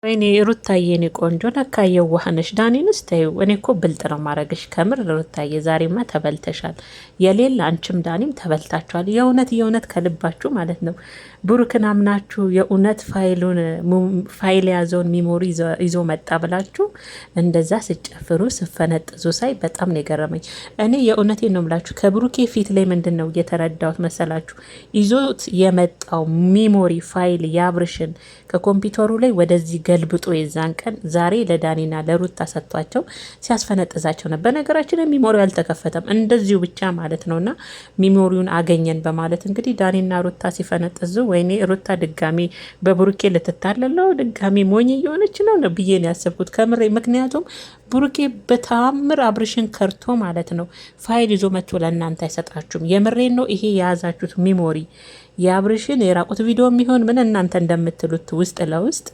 ወይኔ ሩታዬ የኔ ቆንጆ ለካ የዋህነሽ ዳኒንስ ተይው። እኔ እኮ ብልጥ ነው ማረግሽ ከምር ሩታዬ፣ ዛሬማ ተበልተሻል። የሌለ አንቺም ዳኒም ተበልታችኋል። የእውነት የእውነት ከልባችሁ ማለት ነው። ብሩክን አምናችሁ የእውነት ፋይል የያዘውን ሚሞሪ ይዞ መጣ ብላችሁ እንደዛ ስጨፍሩ ስፈነጥዙ ሳይ በጣም ነው የገረመኝ። እኔ የእውነቴን ነው ምላችሁ ከብሩኬ ፊት ላይ ምንድን ነው የተረዳሁት መሰላችሁ? ይዞት የመጣው ሚሞሪ ፋይል የአብርሽን ከኮምፒውተሩ ላይ ወደዚህ ገልብጦ የዛን ቀን ዛሬ ለዳኒና ለሩታ ሰጥቷቸው ሲያስፈነጥዛቸው ነበር። በነገራችን ሚሞሪው አልተከፈተም እንደዚሁ ብቻ ማለት ነውና ሚሞሪውን አገኘን በማለት እንግዲህ ዳኒና ሩታ ሲፈነጥዙ ወይኔ ሩታ ድጋሚ በብሩኬ ልትታለለው ድጋሚ ሞኝ እየሆነች ነው ብዬ ነው ያሰብኩት ከምሬ። ምክንያቱም ብሩኬ በታምር አብርሽን ከርቶ ማለት ነው ፋይል ይዞ መጥቶ ለእናንተ አይሰጣችሁም። የምሬን ነው። ይሄ የያዛችሁት ሚሞሪ የአብርሽን የራቁት ቪዲዮ የሚሆን ምን እናንተ እንደምትሉት ውስጥ ለውስጥ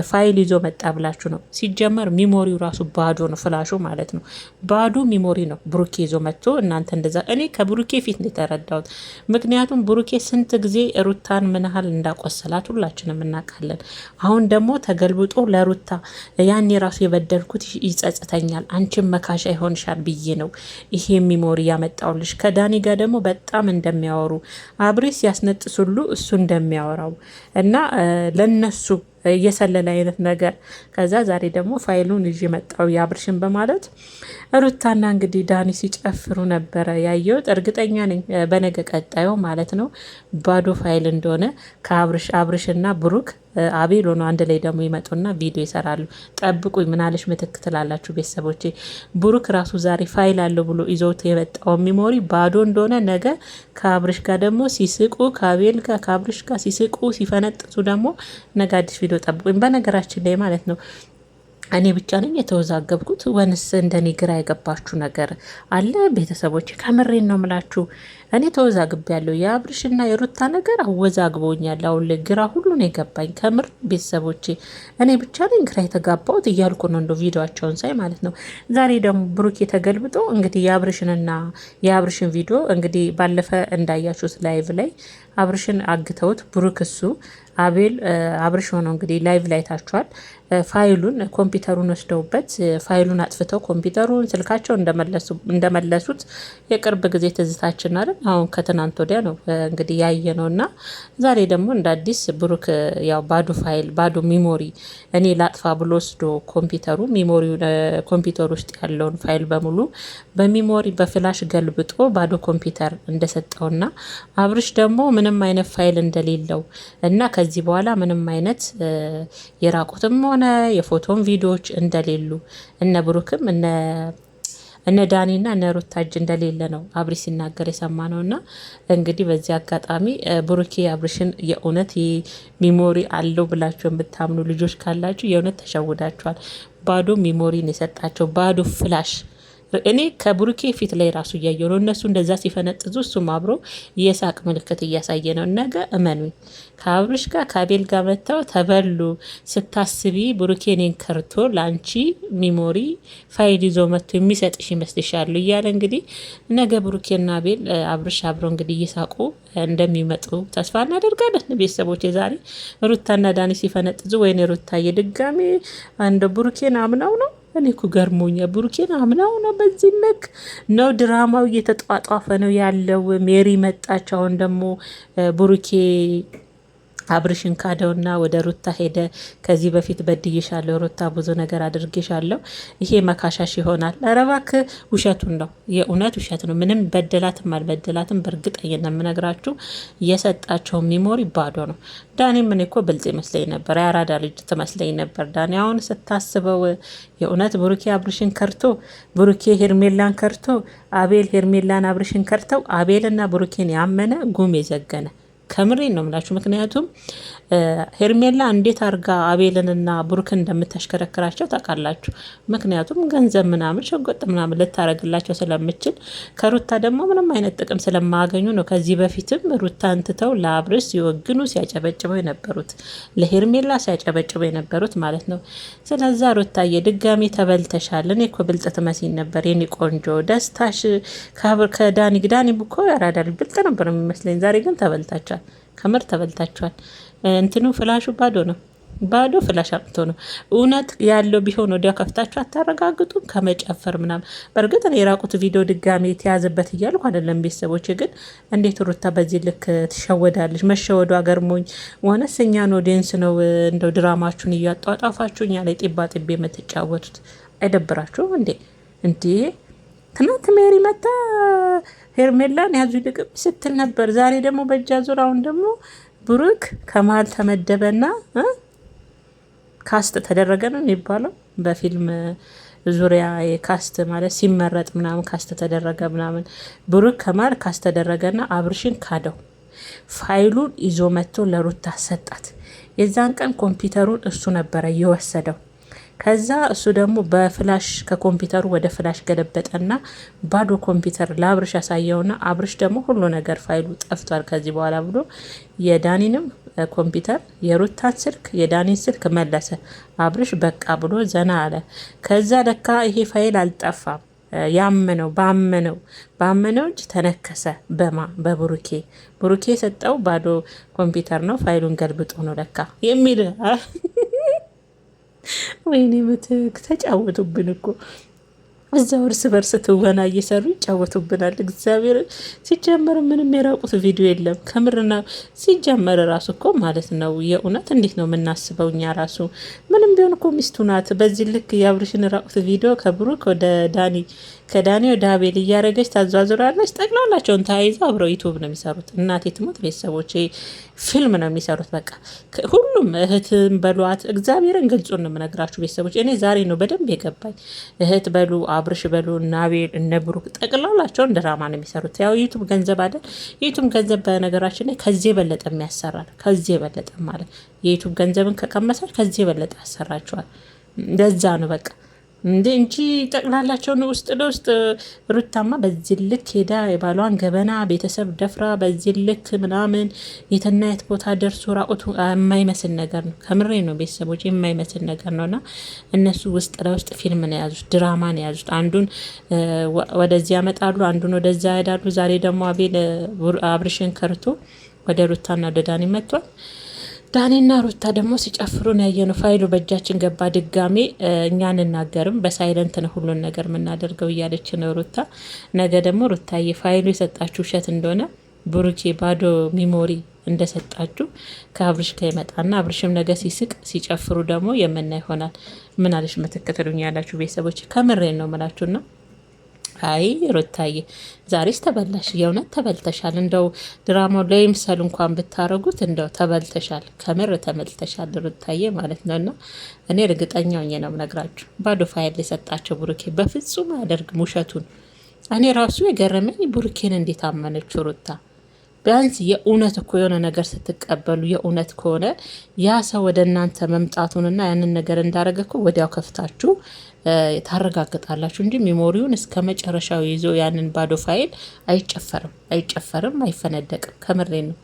ፋይል ይዞ መጣ ብላችሁ ነው። ሲጀመር ሚሞሪው ራሱ ባዶ ነው፣ ፍላሹ ማለት ነው ባዶ ሚሞሪ ነው ብሩኬ ይዞ መጥቶ እናንተ እንደዛ። እኔ ከብሩኬ ፊት ነው የተረዳሁት። ምክንያቱም ብሩኬ ስንት ጊዜ ሩታን ምን ያህል እንዳቆሰላት ሁላችንም እናውቃለን። አሁን ደግሞ ተገልብጦ ለሩታ ያኔ ራሱ የበደልኩት ይጸጽተኛል፣ አንቺን መካሻ ይሆንሻል ብዬ ነው ይሄ ሚሞሪ ያመጣውልሽ። ከዳኒ ጋር ደግሞ በጣም እንደሚያወሩ አብሬስ ያስነጥሱሉ እሱ እንደሚያወራው እና ለነሱ እየሰለለ አይነት ነገር። ከዛ ዛሬ ደግሞ ፋይሉን ይዤ መጣው የአብርሽን በማለት ሩታና እንግዲህ ዳኒ ሲጨፍሩ ነበረ ያየሁት። እርግጠኛ ነኝ በነገ ቀጣዩ ማለት ነው ባዶ ፋይል እንደሆነ ከአብርሽና ብሩክ አቤል ሆኖ አንድ ላይ ደግሞ ይመጡና ቪዲዮ ይሰራሉ። ጠብቁኝ ምናለሽ ምትክ ትላላችሁ ቤተሰቦቼ። ብሩክ ራሱ ዛሬ ፋይል አለው ብሎ ይዞት የመጣው ሚሞሪ ባዶ እንደሆነ ነገ ከአብርሽ ጋር ደግሞ ሲስቁ ከአቤል ጋር ከአብርሽ ጋር ሲስቁ ሲፈነጥሱ ደግሞ ነገ አዲስ ቪዲዮ ጠብቁኝ። በነገራችን ላይ ማለት ነው እኔ ብቻ ነኝ የተወዛገብኩት ወንስ እንደኔ ግራ የገባችሁ ነገር አለ ቤተሰቦች? ከምሬን ነው ምላችሁ። እኔ ተወዛግብ ያለው የአብርሽና የሩታ ነገር አወዛግቦኛል። አሁን ግራ ሁሉ ነው የገባኝ ከምር ቤተሰቦቼ። እኔ ብቻ ነኝ ግራ የተጋባሁት እያልኩ ነው እንደ ቪዲዮቸውን ሳይ ማለት ነው። ዛሬ ደግሞ ብሩክ የተገልብጦ እንግዲህ የአብርሽን ቪዲዮ እንግዲህ ባለፈ እንዳያችሁት ላይቭ ላይ አብርሽን አግተውት ብሩክ እሱ አብርሽ ሆነው እንግዲህ ላይቭ ላይ ታችኋል። ፋይሉን ኮምፒውተሩን ወስደውበት ፋይሉን አጥፍተው ኮምፒውተሩን ስልካቸው እንደመለሱት የቅርብ ጊዜ ትዝታችን አይደል? አሁን ከትናንት ወዲያ ነው እንግዲህ ያየ ነው። እና ዛሬ ደግሞ እንደ አዲስ ብሩክ ያው ባዶ ፋይል ባዶ ሚሞሪ እኔ ላጥፋ ብሎ ወስዶ ኮምፒውተር ውስጥ ያለውን ፋይል በሙሉ በሚሞሪ በፍላሽ ገልብጦ ባዶ ኮምፒውተር እንደሰጠውና አብርሽ ደግሞ ምንም አይነት ፋይል እንደሌለው እና ከዚህ በኋላ ምንም አይነት የራቁትም ሆነ የፎቶን ቪዲዮዎች እንደሌሉ እነ ብሩክም እነ ዳኒና እነ ሩታ እጅ እንደሌለ ነው አብሪ ሲናገር የሰማ ነው። እና እንግዲህ በዚህ አጋጣሚ ብሩኬ አብርሽን የእውነት ሚሞሪ አለው ብላችሁ የምታምኑ ልጆች ካላችሁ የእውነት ተሸውዳችኋል። ባዶ ሚሞሪን የሰጣቸው ባዶ ፍላሽ እኔ ከብሩኬ ፊት ላይ ራሱ እያየሁ ነው። እነሱ እንደዛ ሲፈነጥዙ እሱም አብሮ የሳቅ ምልክት እያሳየ ነው። ነገ እመኑኝ ከአብርሽ ጋር ከአቤል ጋር መጥተው ተበሉ ስታስቢ ብሩኬ እኔን ከርቶ ለአንቺ ሚሞሪ ፋይል ይዞ መጥቶ የሚሰጥሽ ይመስልሻሉ እያለ እንግዲህ ነገ ብሩኬና አቤል አብርሽ አብሮ እንግዲህ እየሳቁ እንደሚመጡ ተስፋ እናደርጋለን። ቤተሰቦች ዛሬ ሩታና ዳኒ ሲፈነጥዙ ወይኔ ሩታዬ ድጋሜ አንድ ብሩኬን አምናው ነው። እኔ እኮ ገርሞኛል። ብሩኬን አምናው ነው በዚህ ልክ ነው ድራማው እየተጧጧፈ ነው ያለው። ሜሪ መጣች። አሁን ደግሞ ብሩኬ አብርሽን ካደውና ወደ ሩታ ሄደ። ከዚህ በፊት በድዬሻለሁ ሩታ፣ ብዙ ነገር አድርጌሻለሁ፣ ይሄ መካሻሽ ይሆናል። ኧረ እባክህ ውሸቱን ነው፣ የእውነት ውሸት ነው። ምንም በደላትም አልበደላትም በእርግጠኝነት የምነግራችሁ የሰጣቸው ሚሞሪ ባዶ ነው። ዳኒ ምን እኮ ብልጽ ይመስለኝ ነበር፣ የአራዳ ልጅ ትመስለኝ ነበር ዳኒ። አሁን ስታስበው የእውነት ብሩኬ አብርሽን ከርቶ ብሩኬ ሄርሜላን ከርቶ አቤል ሄርሜላን አብርሽን ከርተው አቤልና ብሩኬን ያመነ ጉም የዘገነ ከምሬን ነው የምላችሁ። ምክንያቱም ሄርሜላ እንዴት አርጋ አቤልንና ብሩክን እንደምታሽከረክራቸው ታውቃላችሁ። ምክንያቱም ገንዘብ ምናምን ሸጎጥ ምናምን ልታረግላቸው ስለምችል ከሩታ ደግሞ ምንም አይነት ጥቅም ስለማያገኙ ነው ከዚህ በፊትም ሩታ እንትተው ለአብርሽ ሲወግኑ ሲያጨበጭበው የነበሩት ለሄርሜላ ሲያጨበጭበው የነበሩት ማለት ነው። ስለዛ ሩታዬ ድጋሚ ተበልተሻል። እኔ እኮ ብልጥ ትመስይኝ ነበር የኔ ቆንጆ። ደስታሽ ከዳኒ እኮ ያራዳል ብልጥ ነበር የሚመስለኝ። ዛሬ ግን ተበልታችኋል፣ ከምር ተበልታችኋል። እንትኑ ፍላሹ ባዶ ነው። ባዶ ፍላሽ አምጥቶ ነው። እውነት ያለው ቢሆን ወዲያው ከፍታችሁ አታረጋግጡም? ከመጨፈር ምናምን። በእርግጥ እኔ የራቁት ቪዲዮ ድጋሚ የተያዘበት እያልኩ አይደለም። ቤተሰቦች ግን እንዴት ሩታ በዚህ ልክ ትሸወዳለች? መሸወዷ ገርሞኝ ሆነስ እኛን ኦዲየንስ ነው እንደው ድራማችሁን እያጧጧፋችሁ እኛ ላይ ጢባ ጢቤ የምትጫወቱት አይደብራችሁም እንዴ? እንዴ ትናንት ሜሪ መታ ሄርሜላን ያዙ ልቅም ስትል ነበር። ዛሬ ደግሞ በእጃ ዙር። አሁን ደግሞ ብሩክ ከመሀል ተመደበና ካስት ተደረገ ነው የሚባለው በፊልም ዙሪያ ካስት ማለት ሲመረጥ ምናምን ካስት ተደረገ ምናምን። ብሩክ ከመሀል ካስት ተደረገና አብርሽን ካደው። ፋይሉን ይዞ መጥቶ ለሩታ ሰጣት። የዛን ቀን ኮምፒውተሩን እሱ ነበረ የወሰደው። ከዛ እሱ ደግሞ በፍላሽ ከኮምፒውተሩ ወደ ፍላሽ ገለበጠና ባዶ ኮምፒውተር ለአብርሽ ያሳየውና አብርሽ ደግሞ ሁሉ ነገር ፋይሉ ጠፍቷል ከዚህ በኋላ ብሎ የዳኒንም ኮምፒውተር የሩታን ስልክ የዳኒን ስልክ መለሰ። አብርሽ በቃ ብሎ ዘና አለ። ከዛ ለካ ይሄ ፋይል አልጠፋም። ያመነው ባመነው እጅ ተነከሰ። በብሩኬ የሰጠው ባዶ ኮምፒውተር ነው። ፋይሉን ገልብጦ ነው ለካ የሚል ወይኔ ምትክ ተጫወቱብን እኮ እዛው እርስ በርስ ትወና እየሰሩ ይጫወቱብናል። እግዚአብሔር ሲጀመር ምንም የራቁት ቪዲዮ የለም ከምርና ሲጀመር ራሱ እኮ ማለት ነው። የእውነት እንዴት ነው የምናስበው እኛ ራሱ ምንም ቢሆን እኮ ሚስቱ ናት። በዚህ ልክ የአብርሽን ራቁት ቪዲዮ ከብሩክ ወደ ዳኒ ከዳኒ ወደ አቤል እያደረገች ታዟዙራለች። ጠቅላላቸውን ተያይዘው አብረው ዩቱብ ነው የሚሰሩት። እናቴ ትሞት ቤተሰቦች ፊልም ነው የሚሰሩት። በቃ ሁሉም እህትም በሏት። እግዚአብሔርን ግልጹን ነው የምነግራችሁ ቤተሰቦች። እኔ ዛሬ ነው በደንብ የገባኝ። እህት በሉ አብርሽ በሉ እነ አቤል እነ ብሩክ ጠቅላላቸውን ድራማ ነው የሚሰሩት። ያው ዩቱብ ገንዘብ አይደል? ዩቱብ ገንዘብ በነገራችን ላይ ከዚህ የበለጠ የሚያሰራል። ከዚህ የበለጠ ማለት የዩቱብ ገንዘብን ከቀመሳል ከዚህ የበለጠ ያሰራቸዋል። ለዛ ነው በቃ እንጂ ጠቅላላቸውን ውስጥ ለውስጥ ሩታማ በዚህ ልክ ሄዳ የባሏን ገበና ቤተሰብ ደፍራ በዚህ ልክ ምናምን የተናየት ቦታ ደርሶ ራቁቱ የማይመስል ነገር ነው። ከምሬ ነው ቤተሰቦች የማይመስል ነገር ነውና እነሱ ውስጥ ለውስጥ ፊልም ነው የያዙት፣ ድራማ ነው የያዙት። አንዱን ወደዚህ ያመጣሉ፣ አንዱን ወደዛ ያዳሉ። ዛሬ ደግሞ አቤል አብርሽን ከርቶ ወደ ሩታና ወደ ዳኒ መጥቷል። ዳኒና ሩታ ደግሞ ሲጨፍሩ ነው ያየነው። ፋይሉ በእጃችን ገባ። ድጋሜ እኛ አንናገርም በሳይለንት ነው ሁሉን ነገር የምናደርገው እያለች ነው ሩታ። ነገ ደግሞ ሩታዬ ፋይሉ የሰጣችሁ ውሸት እንደሆነ ብሩኬ ባዶ ሚሞሪ እንደሰጣችሁ ከአብርሽ ጋር ይመጣና አብርሽም ነገ ሲስቅ ሲጨፍሩ ደግሞ የምና ይሆናል። ምን አለሽ ምትክትሉኝ ያላችሁ ቤተሰቦች ከምሬን ነው ምላችሁና አይ ሩታዬ ዛሬስ ተበላሽ፣ የእውነት ተበልተሻል። እንደው ድራማው ላይ ምሳሌ እንኳን ብታረጉት እንደው ተበልተሻል፣ ከምር ተመልተሻል ሩታዬ ማለት ነውና እኔ እርግጠኛ ሆኜ ነው ነግራችሁ። ባዶ ፋይል የሰጣቸው ብሩኬ በፍጹም አያደርግም ውሸቱን። እኔ ራሱ የገረመኝ ብሩኬን እንዴት አመነች ሩታ። ቢያንስ የእውነት እኮ የሆነ ነገር ስትቀበሉ የእውነት ከሆነ ያ ሰው ወደ እናንተ መምጣቱንና ያንን ነገር እንዳረገ እኮ ወዲያው ከፍታችሁ ታረጋግጣላችሁ እንጂ ሜሞሪውን እስከ መጨረሻው ይዞ ያንን ባዶ ፋይል አይጨፈርም፣ አይፈነደቅም። ከምሬ ነው።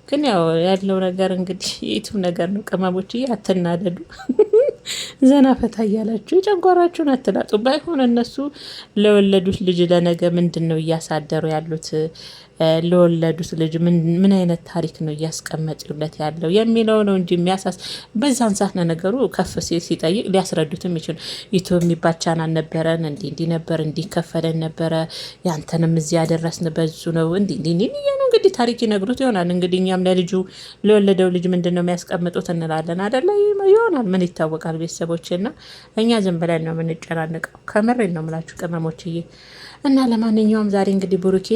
ግን ያው ያለው ነገር እንግዲህ የዩቱብ ነገር ነው። ቅመሞች አትናደዱ፣ ዘና ፈታ እያላችሁ የጨጓራችሁን አትላጡ። ባይሆን እነሱ ለወለዱት ልጅ ለነገ ምንድን ነው እያሳደሩ ያሉት? ለወለዱት ልጅ ምን አይነት ታሪክ ነው እያስቀመጡለት ያለው የሚለው ነው እንጂ የሚያሳስ በዛን ሰዓት ነው ነገሩ ከፍ ሲጠይቅ ሊያስረዱትም ይችሉ። ዩቱብ የሚባል ቻናል ነበረን እንዲህ ነበር እንዲከፈለን ነበረ ያንተንም እዚህ ያደረስን በዙ ነው እንዲህ ነው እንግዲህ ታሪክ ይነግሩት ይሆናል። እንግዲህ እኛም ለልጁ ለወለደው ልጅ ምንድን ነው የሚያስቀምጡት እንላለን አደለ? ይሆናል ምን ይታወቃል። ቤተሰቦችና እኛ ዝም ብለን ነው የምንጨናንቀው። ከምሬን ነው የምላችሁ ቅመሞችዬ። እና ለማንኛውም ዛሬ እንግዲህ ብሩኬ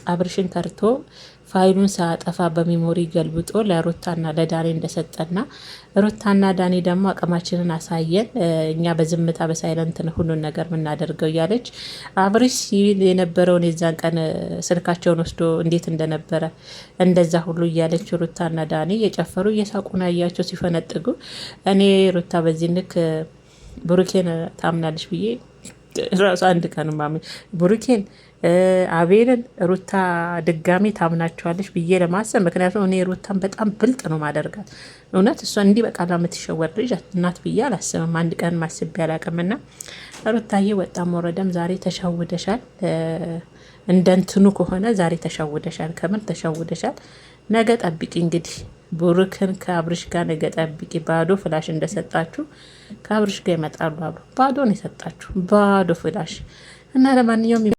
አብርሽን ከርቶ ፋይሉን ሳያጠፋ በሜሞሪ ገልብጦ ለሩታና ለዳኒ እንደሰጠና ሩታና ዳኒ ደግሞ አቅማችንን አሳየን፣ እኛ በዝምታ በሳይለንት ነው ሁሉን ነገር የምናደርገው እያለች አብርሽ ሲል የነበረውን የዛን ቀን ስልካቸውን ወስዶ እንዴት እንደነበረ እንደዛ ሁሉ እያለች ሩታና ዳኒ እየጨፈሩ እየሳቁና እያቸው ሲፈነጥጉ እኔ ሩታ በዚህ ልክ ብሩኬን ታምናለች ብዬ ራሱ አንድ ቀን ማሚ ብሩኬን አቤልን ሩታ ድጋሚ ታምናቸዋለች ብዬ ለማሰብ ምክንያቱም እኔ ሩታን በጣም ብልጥ ነው ማደርጋት። እውነት እሷ እንዲህ በቃላ የምትሸወር ልጅ እናት ብዬ አላስብም። አንድ ቀን ማስቤ አላቅምና ሩታዬ ወጣም ወረደም ዛሬ ተሸውደሻል። እንደንትኑ ከሆነ ዛሬ ተሸውደሻል፣ ከምር ተሸውደሻል። ነገ ጠብቂ እንግዲህ ብሩክን ከአብርሽ ጋር ነገ ጠብቂ። ባዶ ፍላሽ እንደሰጣችሁ ከአብርሽ ጋር ይመጣሉ። አብሮ ባዶ ነው የሰጣችሁ፣ ባዶ ፍላሽ እና ለማንኛውም